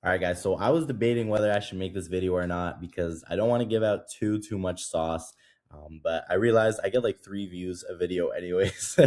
All right, guys. So I was debating whether I should make this video or not because I don't want to give out too much sauce. But I realized I get like 3 views a video anyways.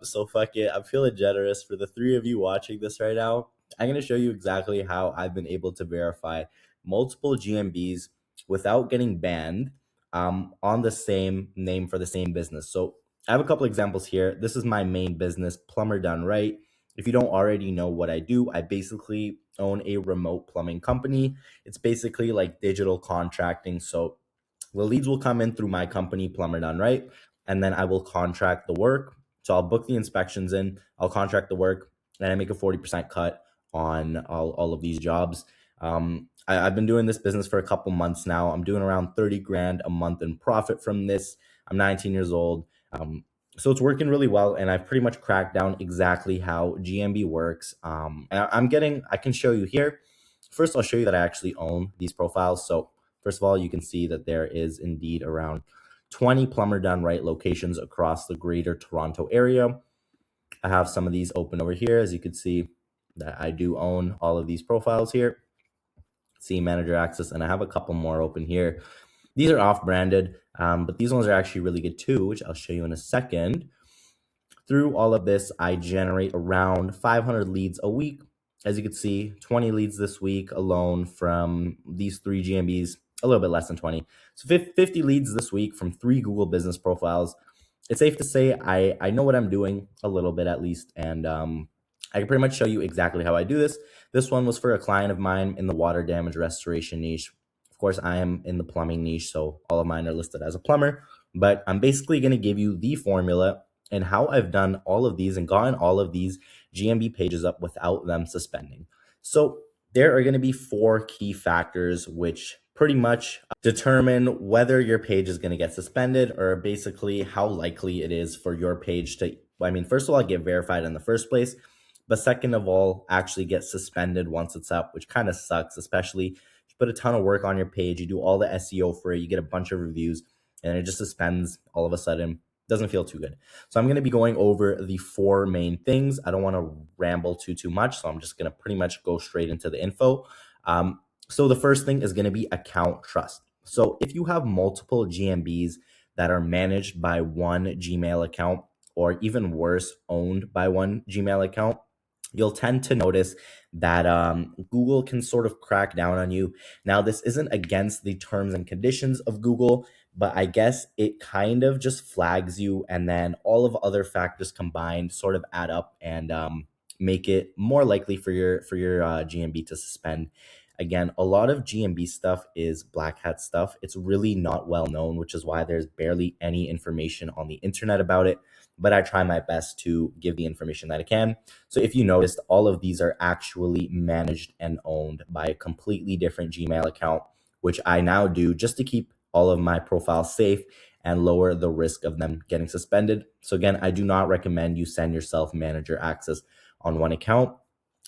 So fuck it. I'm feeling generous for the 3 of you watching this right now. I'm gonna show you exactly how I've been able to verify multiple GMBs without getting banned on the same name for the same business. So I have a couple examples here. This is my main business, Plumber Done Right. If you don't already know what I do, I basically own a remote plumbing company. It's basically like digital contracting. So the leads will come in through my company, Plumber Done Right, and then I will contract the work. So I'll book the inspections in, I'll contract the work, and I make a 40% cut on all of these jobs. I've been doing this business for a couple months now. I'm doing around 30 grand a month in profit from this. I'm 19 years old. So it's working really well, and I've pretty much cracked down exactly how GMB works. I can show you here. First, I'll show you that I actually own these profiles. So first of all, you can see that there is indeed around 20 Plumber Done Right locations across the greater Toronto area. I have some of these open over here. As you can see that I do own all of these profiles here. See manager access, and I have a couple more open here. These are off branded, but these ones are actually really good too, which I'll show you in a second. Through all of this, I generate around 500 leads a week. As you can see, 20 leads this week alone from these 3 GMBs, a little bit less than 20. So 50 leads this week from 3 Google business profiles. It's safe to say I know what I'm doing a little bit at least, and I can pretty much show you exactly how I do this. This one was for a client of mine in the water damage restoration niche. Of course, I am in the plumbing niche, so all of mine are listed as a plumber, but I'm basically going to give you the formula and how I've done all of these and gotten all of these GMB pages up without them suspending. So there are going to be 4 key factors which pretty much determine whether your page is going to get suspended, or basically how likely it is for your page to, first of all, get verified in the first place, but second of all, actually get suspended once it's up, which kind of sucks, especially if you put a ton of work on your page, you do all the SEO for it, you get a bunch of reviews, and it just suspends all of a sudden. Doesn't feel too good. So I'm going to be going over the 4 main things. I don't want to ramble too much, so I'm just going to pretty much go straight into the info. So the first thing is going to be account trust. So if you have multiple GMBs that are managed by one Gmail account, or even worse, owned by one Gmail account, you'll tend to notice that Google can sort of crack down on you. Now, this isn't against the terms and conditions of Google, but I guess it kind of just flags you, and then all of other factors combined sort of add up and make it more likely for your GMB to suspend. Again, a lot of GMB stuff is black hat stuff. It's really not well known, which is why there's barely any information on the internet about it. But I try my best to give the information that I can. So if you noticed, all of these are actually managed and owned by a completely different Gmail account, which I now do just to keep all of my profiles safe and lower the risk of them getting suspended. So again, I do not recommend you send yourself manager access on one account.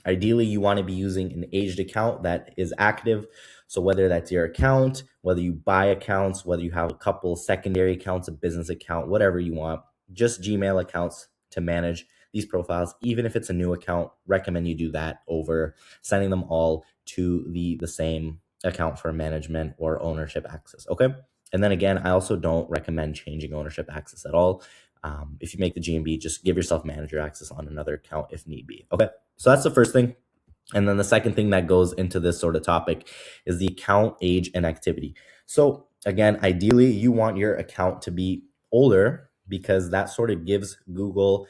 Ideally, you want to be using an aged account that is active. So whether that's your account, whether you buy accounts, whether you have a couple secondary accounts, a business account, whatever you want, just Gmail accounts to manage these profiles. Even if it's a new account, recommend you do that over sending them all to the same account for management or ownership access. Okay. And then again, I also don't recommend changing ownership access at all. If you make the GMB, just give yourself manager access on another account if need be. Okay. So that's the first thing. And then the second thing that goes into this sort of topic is the account age and activity. So again, ideally, you want your account to be older because that sort of gives Google,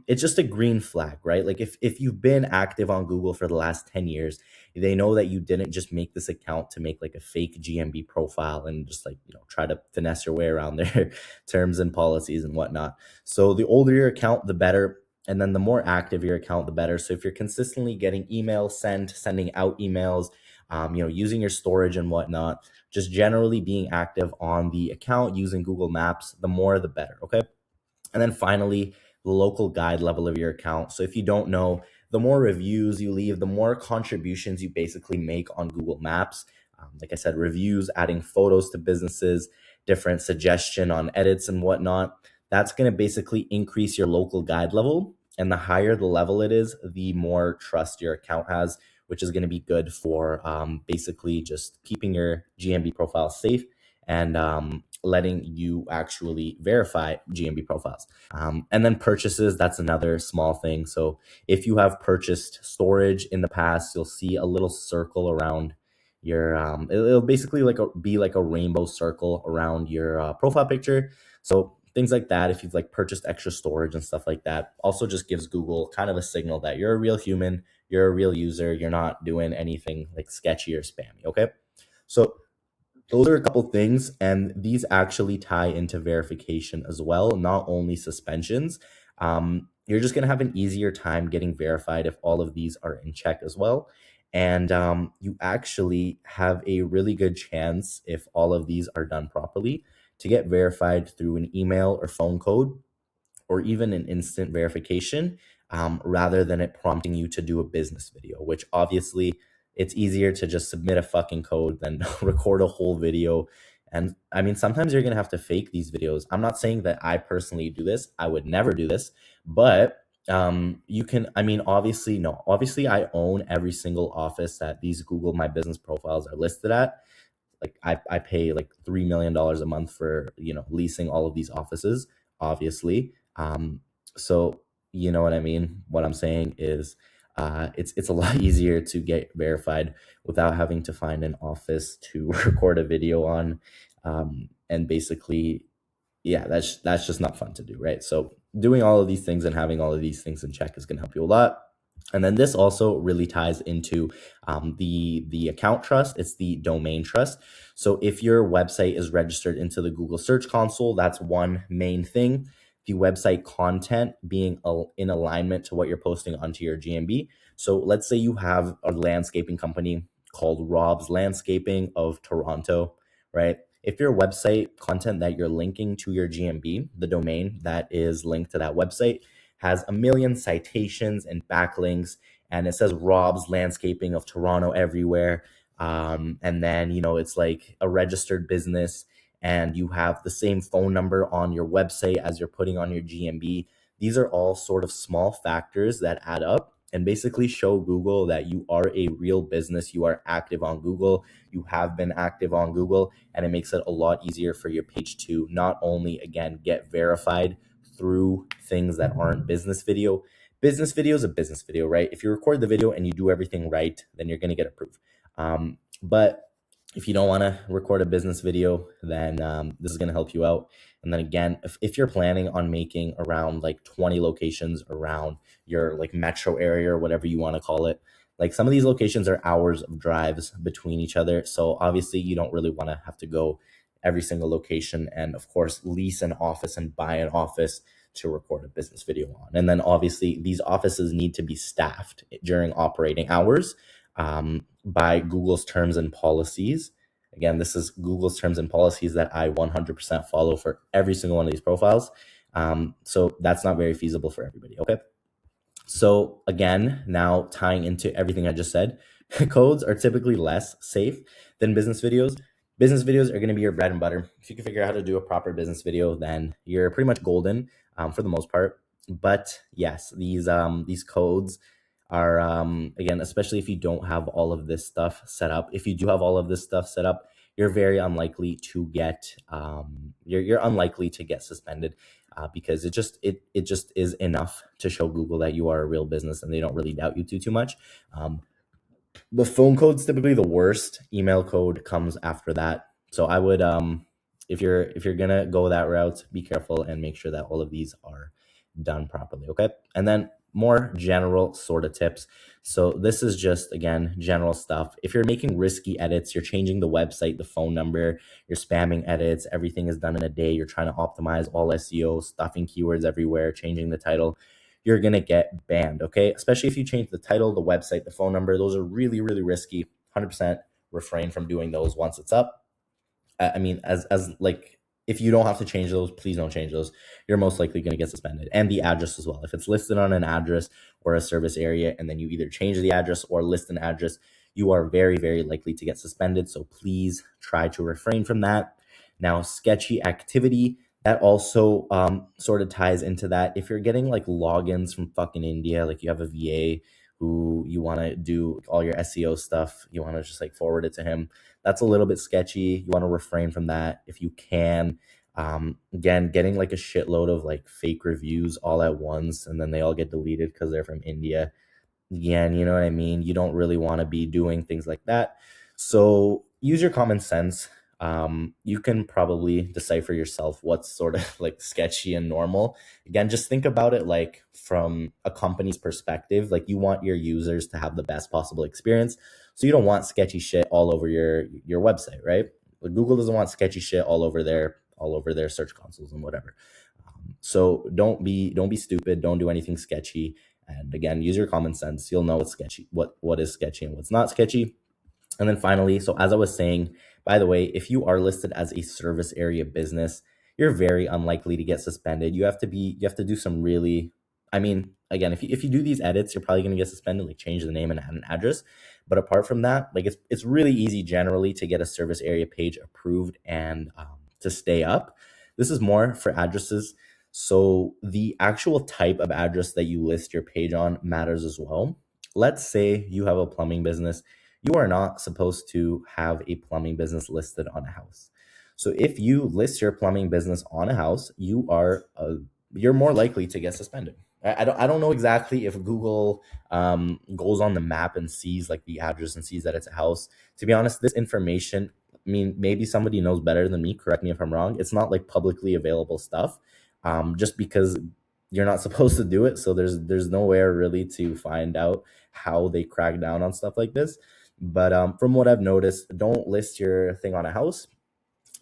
it's just a green flag, right? Like if you've been active on Google for the last 10 years, they know that you didn't just make this account to make like a fake GMB profile and just like, try to finesse your way around their terms and policies and whatnot. So the older your account, the better. And then the more active your account, the better. So if you're consistently getting emails sent, sending out emails, using your storage and whatnot, just generally being active on the account using Google Maps, the more the better. Okay. And then finally, the local guide level of your account. So if you don't know, the more reviews you leave, the more contributions you basically make on Google Maps. Like I said, reviews, adding photos to businesses, different suggestion on edits and whatnot. That's going to basically increase your local guide level. And the higher the level it is, the more trust your account has, which is going to be good for basically just keeping your GMB profile safe and letting you actually verify GMB profiles. And then purchases, that's another small thing. So if you have purchased storage in the past, you'll see a little circle around your it'll basically be like a rainbow circle around your profile picture. So things like that, if you've like purchased extra storage and stuff like that, also just gives Google kind of a signal that you're a real human, you're a real user, you're not doing anything like sketchy or spammy. Okay, so those are a couple things, and these actually tie into verification as well, not only suspensions. You're just going to have an easier time getting verified if all of these are in check as well. And you actually have a really good chance, if all of these are done properly, to get verified through an email or phone code or even an instant verification, rather than it prompting you to do a business video, which obviously it's easier to just submit a fucking code than record a whole video. And I mean, sometimes you're going to have to fake these videos. I'm not saying that I personally do this. I would never do this, but you can, I mean, obviously, no, obviously I own every single office that these Google My Business profiles are listed at. Like I pay like $3 million a month for, leasing all of these offices, obviously. So you know what I mean? What I'm saying is it's a lot easier to get verified without having to find an office to record a video on. And basically, yeah, that's just not fun to do, right? So doing all of these things and having all of these things in check is going to help you a lot. And then this also really ties into the account trust. It's the domain trust. So if your website is registered into the Google Search Console, that's one main thing. The website content being in alignment to what you're posting onto your GMB. So let's say you have a landscaping company called Rob's Landscaping of Toronto, right? If your website content that you're linking to your GMB, the domain that is linked to that website, has a million citations and backlinks, and it says Rob's Landscaping of Toronto everywhere. And then, it's like a registered business, and you have the same phone number on your website as you're putting on your GMB. These are all sort of small factors that add up and basically show Google that you are a real business. You are active on Google. You have been active on Google, and it makes it a lot easier for your page to not only, again, get verified through things that aren't business video. Business video is a business video, right? If you record the video and you do everything right, then you're going to get approved. But if you don't want to record a business video, then this is going to help you out. And then again, if you're planning on making around like 20 locations around your like metro area or whatever you want to call it, like some of these locations are hours of drives between each other. So obviously you don't really want to have to go every single location and of course lease an office and buy an office to record a business video on. And then obviously these offices need to be staffed during operating hours by Google's terms and policies. Again, this is Google's terms and policies that I 100% follow for every single one of these profiles. So that's not very feasible for everybody. Okay. So again, now tying into everything I just said, codes are typically less safe than business videos. Business videos are going to be your bread and butter. If you can figure out how to do a proper business video, then you're pretty much golden for the most part. But yes, these codes are, again, especially if you don't have all of this stuff set up. If you do have all of this stuff set up, you're very unlikely to get you're unlikely to get suspended because it just is enough to show Google that you are a real business and they don't really doubt you too much. The phone code's typically the worst. Email code comes after that. So I would, if you're gonna go that route, be careful and make sure that all of these are done properly. Okay, and then more general sort of tips. So this is just, again, general stuff. If you're making risky edits, you're changing the website, the phone number, you're spamming edits, everything is done in a day, you're trying to optimize all SEO, stuffing keywords everywhere, changing the title, you're going to get banned, okay? Especially if you change the title, the website, the phone number. Those are really, really risky. 100% refrain from doing those once it's up. I mean, as like, if you don't have to change those, please don't change those. You're most likely going to get suspended. And the address as well. If it's listed on an address or a service area, and then you either change the address or list an address, you are very, very likely to get suspended. So please try to refrain from that. Now, sketchy activity, that also sort of ties into that. If you're getting like logins from fucking India, like you have a VA who you want to do all your SEO stuff, you want to just like forward it to him. That's a little bit sketchy. You want to refrain from that if you can. Again, getting like a shitload of like fake reviews all at once and then they all get deleted because they're from India. Again, you know what I mean? You don't really want to be doing things like that. So use your common sense. You can probably decipher yourself what's sort of like sketchy and normal. Again, just think about it like from a company's perspective. Like you want your users to have the best possible experience. So you don't want sketchy shit all over your website, right? Like Google doesn't want sketchy shit all over their search consoles and whatever. So don't be stupid. Don't do anything sketchy. And again, use your common sense. You'll know what's sketchy, what is sketchy and what's not sketchy. And then finally, so as I was saying, by the way, if you are listed as a service area business, you're very unlikely to get suspended. You have to do some really, I mean, again, if you do these edits, you're probably going to get suspended, like change the name and add an address. But apart from that, like it's really easy generally to get a service area page approved and to stay up. This is more for addresses. So the actual type of address that you list your page on matters as well. Let's say you have a plumbing business. You are not supposed to have a plumbing business listed on a house. So if you list your plumbing business on a house, you're more likely to get suspended. I don't know exactly if Google goes on the map and sees like the address and sees that it's a house. To be honest, this information, I mean, maybe somebody knows better than me. Correct me if I'm wrong. It's not like publicly available stuff, just because you're not supposed to do it. So there's nowhere really to find out how they crack down on stuff like this. But from what I've noticed, don't list your thing on a house.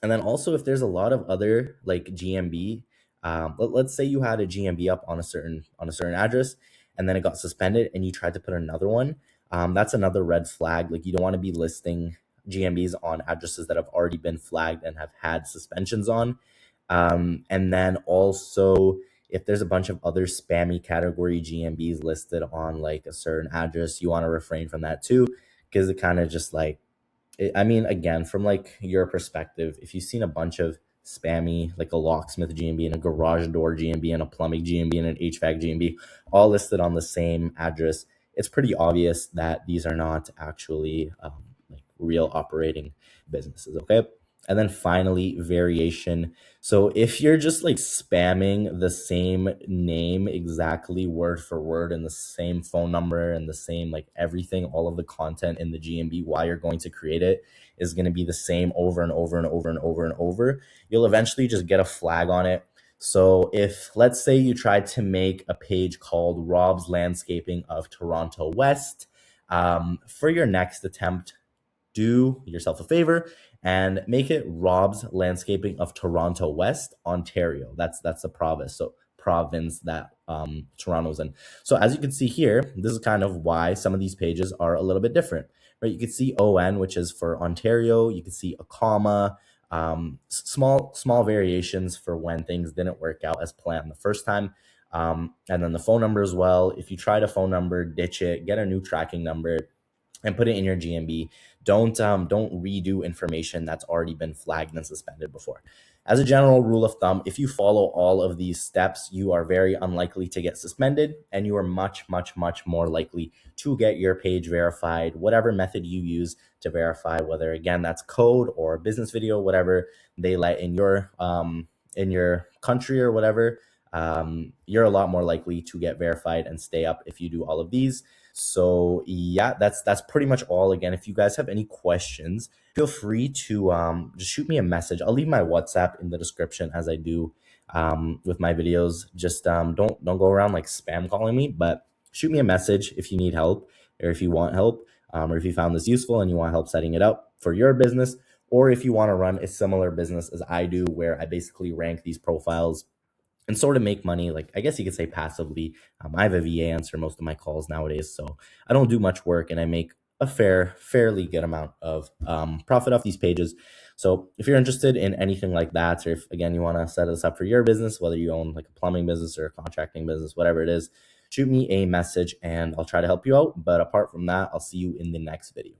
And then also, if there's a lot of other like GMB, let's say you had a GMB up on a certain address, and then it got suspended, and you tried to put another one. That's another red flag. Like you don't want to be listing GMBs on addresses that have already been flagged and have had suspensions on. And then also, if there's a bunch of other spammy category GMBs listed on like a certain address, you want to refrain from that too, because it kind of just like, I mean, again, from like your perspective, if you've seen a bunch of spammy, like a locksmith GMB and a garage door GMB and a plumbing GMB and an HVAC GMB, all listed on the same address, it's pretty obvious that these are not actually like real operating businesses. Okay. And then finally, variation. So if you're just like spamming the same name exactly word for word and the same phone number and the same like everything, all of the content in the GMB while you're going to create it is going to be the same over and over and over and over and over, you'll eventually just get a flag on it. So if let's say you tried to make a page called Rob's Landscaping of Toronto West, for your next attempt, do yourself a favor and make it Rob's Landscaping of Toronto West, Ontario. That's the province. So province that Toronto's in. So as you can see here, this is kind of why some of these pages are a little bit different, right? You can see ON, which is for Ontario. You can see a comma, small variations for when things didn't work out as planned the first time. And then the phone number as well. If you tried a phone number, ditch it, get a new tracking number and put it in your GMB. Don't redo information that's already been flagged and suspended before. As a general rule of thumb, if you follow all of these steps, you are very unlikely to get suspended, and you are much, much, much more likely to get your page verified, whatever method you use to verify, whether again that's code or business video, whatever they let in your country or whatever. You're a lot more likely to get verified and stay up if you do all of these. So yeah, that's pretty much all. Again, if you guys have any questions, feel free to just shoot me a message. I'll leave my WhatsApp in the description as I do with my videos. Just don't go around like spam calling me, but shoot me a message if you need help or if you want help, or if you found this useful and you want help setting it up for your business, or if you want to run a similar business as I do, where I basically rank these profiles and sort of make money, like I guess you could say passively. I have a VA answer most of my calls nowadays, so I don't do much work and I make a fairly good amount of profit off these pages. So if you're interested in anything like that, or if again you want to set this up for your business, whether you own like a plumbing business or a contracting business, whatever it is, shoot me a message and I'll try to help you out. But apart from that, I'll see you in the next video.